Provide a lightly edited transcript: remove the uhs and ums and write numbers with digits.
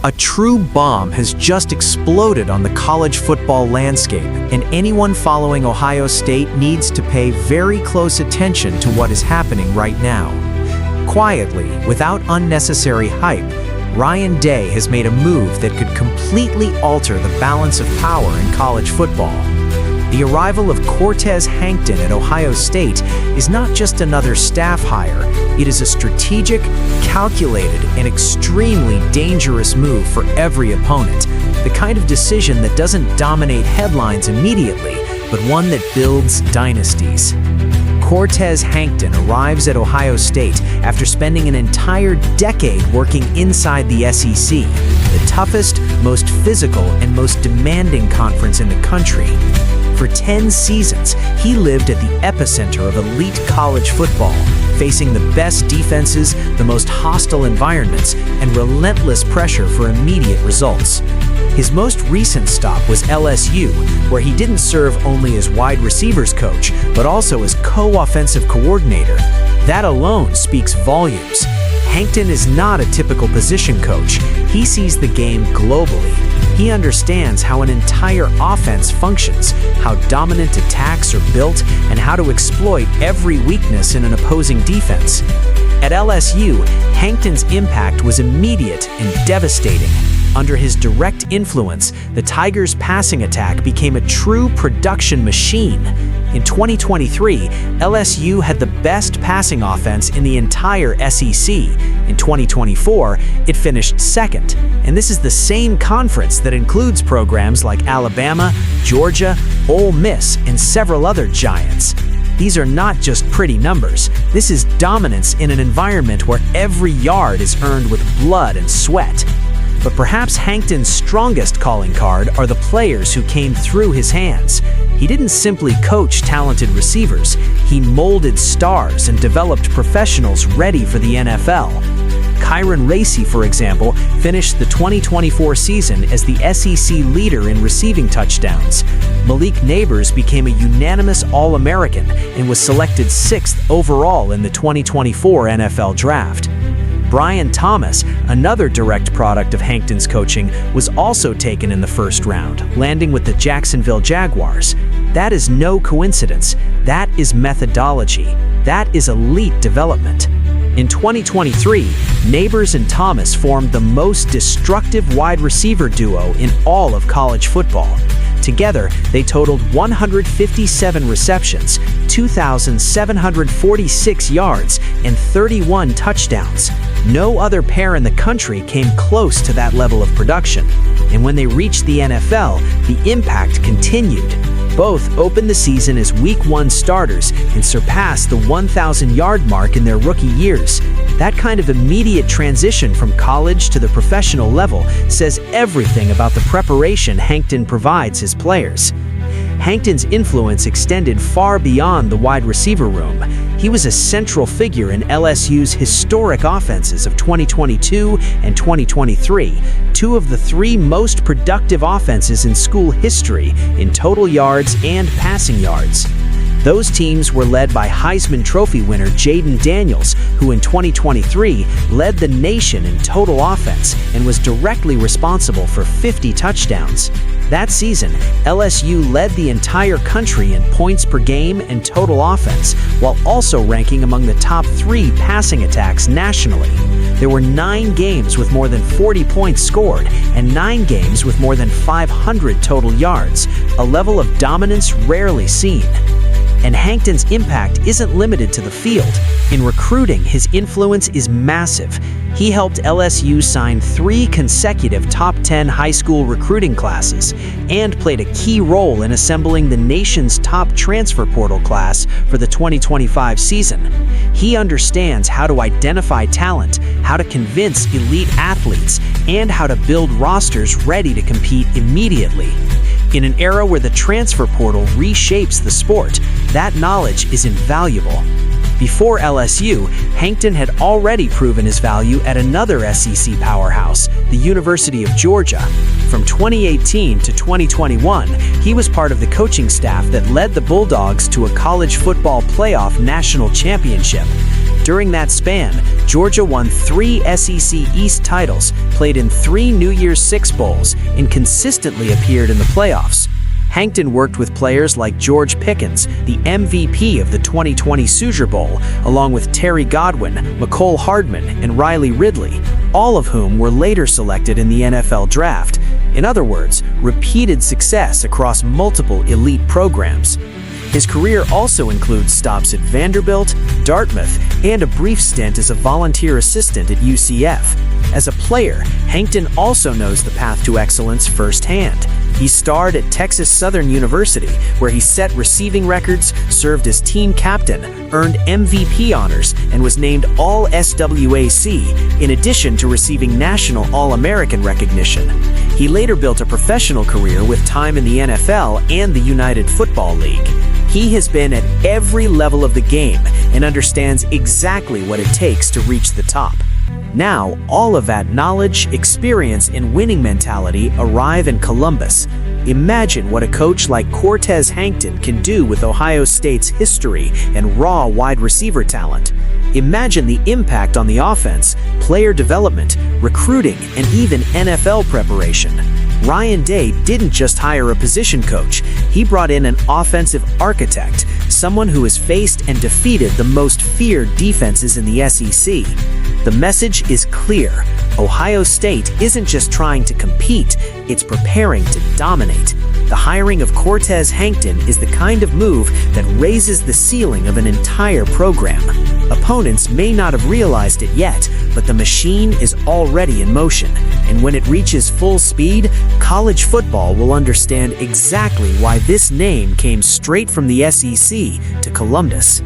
A true bomb has just exploded on the college football landscape, and anyone following Ohio State needs to pay very close attention to what is happening right now. Quietly, without unnecessary hype, Ryan Day has made a move that could completely alter the balance of power in college football. The arrival of Cortez Hankton at Ohio State is not just another staff hire, it is a strategic, calculated, and extremely dangerous move for every opponent, the kind of decision that doesn't dominate headlines immediately, but one that builds dynasties. Cortez Hankton arrives at Ohio State after spending an entire decade working inside the SEC, the toughest, most physical, and most demanding conference in the country. For 10 seasons, he lived at the epicenter of elite college football, facing the best defenses, the most hostile environments, and relentless pressure for immediate results. His most recent stop was LSU, where he didn't serve only as wide receivers coach, but also as co-offensive coordinator. That alone speaks volumes. Hankton is not a typical position coach. He sees the game globally. He understands how an entire offense functions, how dominant attacks are built, and how to exploit every weakness in an opposing defense. At LSU, Hankton's impact was immediate and devastating. Under his direct influence, the Tigers' passing attack became a true production machine. In 2023, LSU had the best passing offense in the entire SEC. In 2024, it finished second. And this is the same conference that includes programs like Alabama, Georgia, Ole Miss, and several other giants. These are not just pretty numbers. This is dominance in an environment where every yard is earned with blood and sweat. But perhaps Hankton's strongest calling card are the players who came through his hands. He didn't simply coach talented receivers, he molded stars and developed professionals ready for the NFL. Kyron Racy, for example, finished the 2024 season as the SEC leader in receiving touchdowns. Malik Nabers became a unanimous All-American and was selected 6th overall in the 2024 NFL Draft. Brian Thomas, another direct product of Hankton's coaching, was also taken in the first round, landing with the Jacksonville Jaguars. That is no coincidence. That is methodology. That is elite development. In 2023, Nabers and Thomas formed the most destructive wide receiver duo in all of college football. Together, they totaled 157 receptions, 2,746 yards, and 31 touchdowns. No other pair in the country came close to that level of production. And when they reached the NFL, the impact continued. Both opened the season as Week 1 starters and surpassed the 1,000-yard mark in their rookie years. That kind of immediate transition from college to the professional level says everything about the preparation Hankton provides his players. Hankton's influence extended far beyond the wide receiver room. He was a central figure in LSU's historic offenses of 2022 and 2023, two of the three most productive offenses in school history in total yards and passing yards. Those teams were led by Heisman Trophy winner Jayden Daniels, who in 2023 led the nation in total offense and was directly responsible for 50 touchdowns. That season, LSU led the entire country in points per game and total offense, while also ranking among the top 3 passing attacks nationally. There were 9 games with more than 40 points scored and 9 games with more than 500 total yards, a level of dominance rarely seen. And Hankton's impact isn't limited to the field. In recruiting, his influence is massive. He helped LSU sign 3 consecutive top 10 high school recruiting classes and played a key role in assembling the nation's top transfer portal class for the 2025 season. He understands how to identify talent, how to convince elite athletes, and how to build rosters ready to compete immediately. In an era where the transfer portal reshapes the sport, that knowledge is invaluable. Before LSU, Hankton had already proven his value at another SEC powerhouse, the University of Georgia. From 2018 to 2021, he was part of the coaching staff that led the Bulldogs to a college football playoff national championship. During that span, Georgia won 3 SEC East titles, played in 3 New Year's Six Bowls, and consistently appeared in the playoffs. Hankton worked with players like George Pickens, the MVP of the 2020 Sugar Bowl, along with Terry Godwin, McCole Hardman, and Riley Ridley, all of whom were later selected in the NFL Draft. In other words, repeated success across multiple elite programs. His career also includes stops at Vanderbilt, Dartmouth, and a brief stint as a volunteer assistant at UCF. As a player, Hankton also knows the path to excellence firsthand. He starred at Texas Southern University, where he set receiving records, served as team captain, earned MVP honors, and was named All-SWAC, in addition to receiving National All-American recognition. He later built a professional career with time in the NFL and the United Football League. He has been at every level of the game and understands exactly what it takes to reach the top. Now, all of that knowledge, experience, and winning mentality arrive in Columbus. Imagine what a coach like Cortez Hankton can do with Ohio State's history and raw wide receiver talent. Imagine the impact on the offense, player development, recruiting, and even NFL preparation. Ryan Day didn't just hire a position coach, he brought in an offensive architect, someone who has faced and defeated the most feared defenses in the SEC. The message is clear. Ohio State isn't just trying to compete, it's preparing to dominate. The hiring of Cortez Hankton is the kind of move that raises the ceiling of an entire program. Opponents may not have realized it yet, but the machine is already in motion. And when it reaches full speed, college football will understand exactly why this name came straight from the SEC to Columbus.